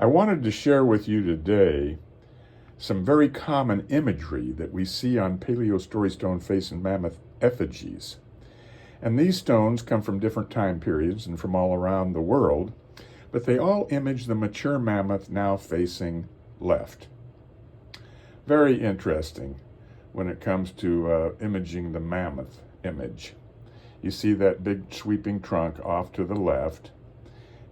I wanted to share with you today some very common imagery that we see on Paleo Story Stone face and mammoth effigies. And these stones come from different time periods and from all around the world, but they all image the mature mammoth now facing left. Very interesting when it comes to imaging the mammoth image. You see that big sweeping trunk off to the left,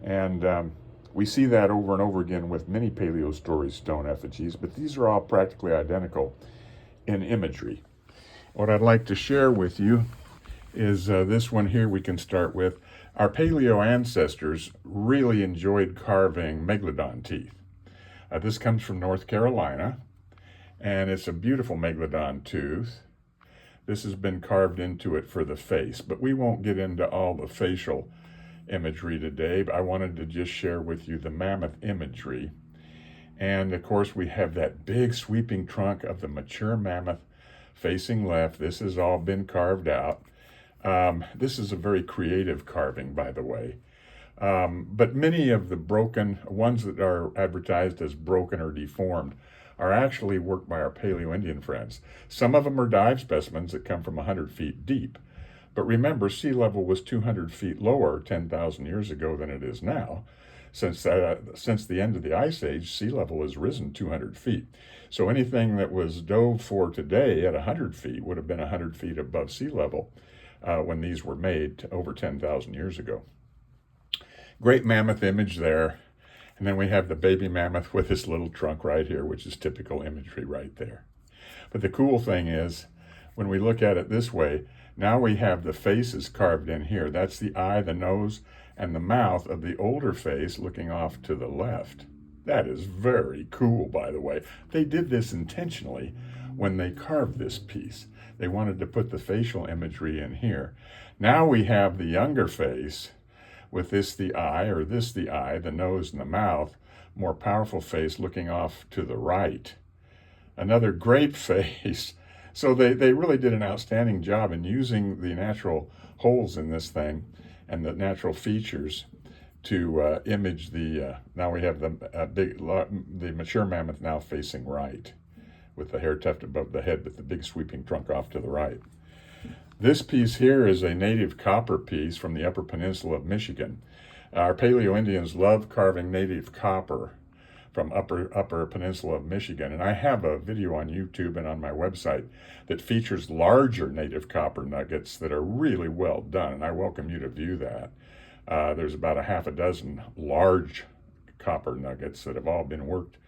and we see that over and over again with many Paleo Story Stone effigies, but these are all practically identical in imagery. What I'd like to share with you is this one here we can start with. Our Paleo ancestors really enjoyed carving Megalodon teeth. This comes from North Carolina, and it's a beautiful Megalodon tooth. This has been carved into it for the face, but we won't get into all the facial imagery today. I wanted to just share with you the mammoth imagery. And of course we have that big sweeping trunk of the mature mammoth facing left. This has all been carved out. This is a very creative carving, by the way. But many of the broken ones that are advertised as broken or deformed are actually worked by our Paleo Indian friends. Some of them are dive specimens that come from 100 feet deep. But remember, sea level was 200 feet lower 10,000 years ago than it is now. Since the end of the Ice Age, sea level has risen 200 feet. So anything that was dove for today at 100 feet would have been 100 feet above sea level when these were made over 10,000 years ago. Great mammoth image there. And then we have the baby mammoth with this little trunk right here, which is typical imagery right there. But the cool thing is, when we look at it this way, now we have the faces carved in here. That's the eye, the nose, and the mouth of the older face looking off to the left. That is very cool, by the way. They did this intentionally when they carved this piece. They wanted to put the facial imagery in here. Now we have the younger face with this the eye, or this the eye, the nose and the mouth, more powerful face looking off to the right. Another great face. So they really did an outstanding job in using the natural holes in this thing and the natural features to image the, now we have the mature mammoth now facing right with the hair tuft above the head with the big sweeping trunk off to the right. This piece here is a native copper piece from the Upper Peninsula of Michigan. Our Paleo Indians love carving native copper from Upper Peninsula of Michigan. And I have a video on YouTube and on my website that features larger native copper nuggets that are really well done. And I welcome you to view that. There's about a half a dozen large copper nuggets that have all been worked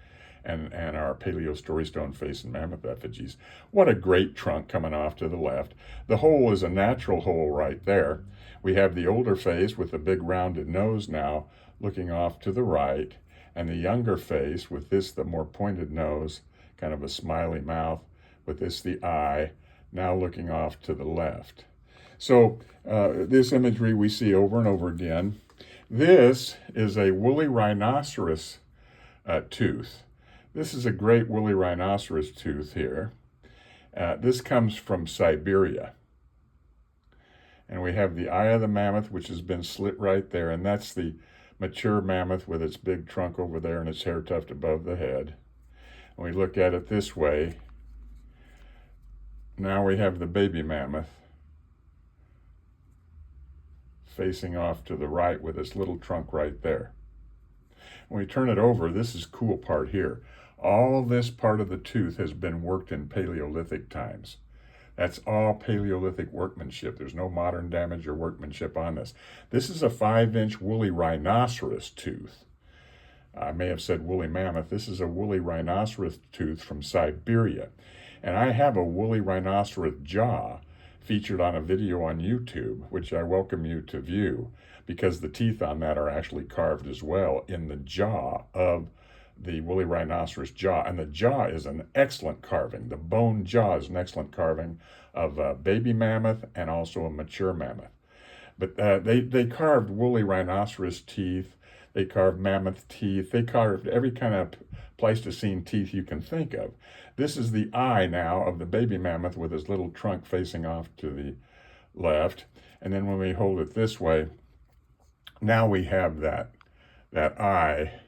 and our Paleo Story Stone face and mammoth effigies. What a great trunk coming off to the left. The hole is a natural hole right there. We have the older face with the big rounded nose now looking off to the right, and the younger face with this, the more pointed nose, kind of a smiley mouth, with this, the eye, now looking off to the left. So this imagery we see over and over again. This is a woolly rhinoceros tooth. This is a great woolly rhinoceros tooth here. This comes from Siberia. And we have the eye of the mammoth, which has been slit right there, and that's the mature mammoth with its big trunk over there and its hair tuft above the head. And we look at it this way. Now we have the baby mammoth facing off to the right with its little trunk right there. When we turn it over, this is the cool part here. All this part of the tooth has been worked in Paleolithic times. That's all Paleolithic workmanship. There's no modern damage or workmanship on this. This is a 5-inch woolly rhinoceros tooth. I may have said woolly mammoth. This is a woolly rhinoceros tooth from Siberia. And I have a woolly rhinoceros jaw featured on a video on YouTube, which I welcome you to view, because the teeth on that are actually carved as well in the jaw of the woolly rhinoceros jaw. And the jaw is an excellent carving. The bone jaw is an excellent carving of a baby mammoth and also a mature mammoth. But they carved woolly rhinoceros teeth. They carved mammoth teeth. They carved every kind of Pleistocene teeth you can think of. This is the eye now of the baby mammoth with his little trunk facing off to the left. And then when we hold it this way, now we have that eye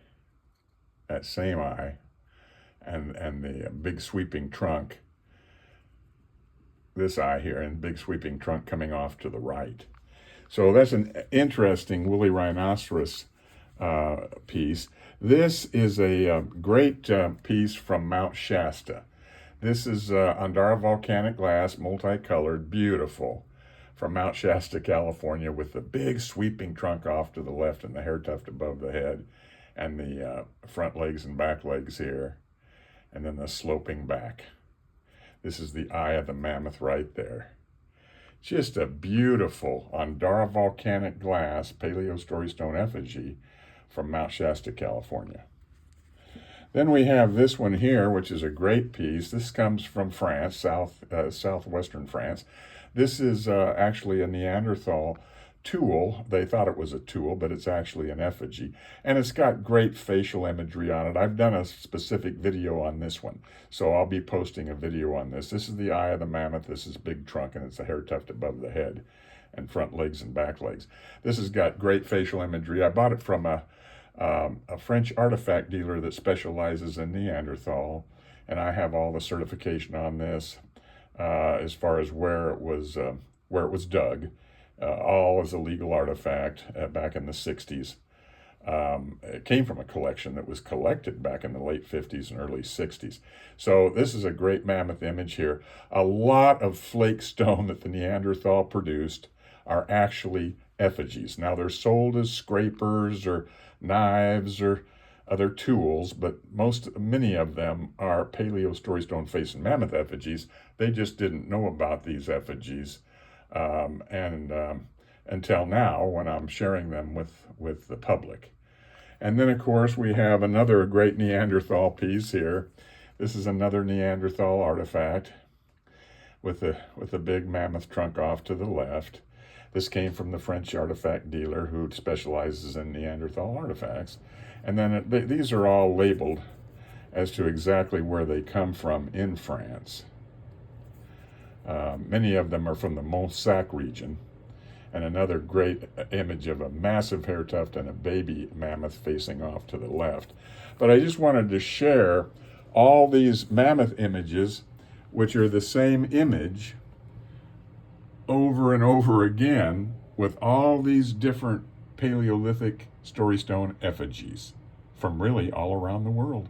that same eye, and the big sweeping trunk, this eye here, and big sweeping trunk coming off to the right. So that's an interesting woolly rhinoceros piece. This is a great piece from Mount Shasta. This is Andara volcanic glass, multicolored, beautiful, from Mount Shasta, California, with the big sweeping trunk off to the left and the hair tuft above the head, and the front legs and back legs here, and then the sloping back. This is the eye of the mammoth right there. Just a beautiful Andara volcanic glass Paleo Story Stone effigy from Mount Shasta, California. Then we have this one here, which is a great piece. This comes from France, southwestern France. This is actually a Neanderthal tool. They thought it was a tool, but it's actually an effigy. And it's got great facial imagery on it. I've done a specific video on this one, so I'll be posting a video on this. This is the eye of the mammoth. This is big trunk, and it's a hair tuft above the head, and front legs and back legs. This has got great facial imagery. I bought it from a French artifact dealer that specializes in Neanderthal, and I have all the certification on this as far as where it was dug. All as a legal artifact back in the 60s. It came from a collection that was collected back in the late 50s and early 60s. So this is a great mammoth image here. A lot of flake stone that the Neanderthal produced are actually effigies. Now they're sold as scrapers or knives or other tools, but many of them are Paleo Story Stone face and mammoth effigies. They just didn't know about these effigies until now, when I'm sharing them with the public. And then, of course, we have another great Neanderthal piece here. This is another Neanderthal artifact with a big mammoth trunk off to the left. This came from the French artifact dealer who specializes in Neanderthal artifacts. And then these are all labeled as to exactly where they come from in France. Many of them are from the Mont-Sac region. And another great image of a massive hair tuft and a baby mammoth facing off to the left. But I just wanted to share all these mammoth images, which are the same image over and over again, with all these different Paleolithic story stone effigies from really all around the world.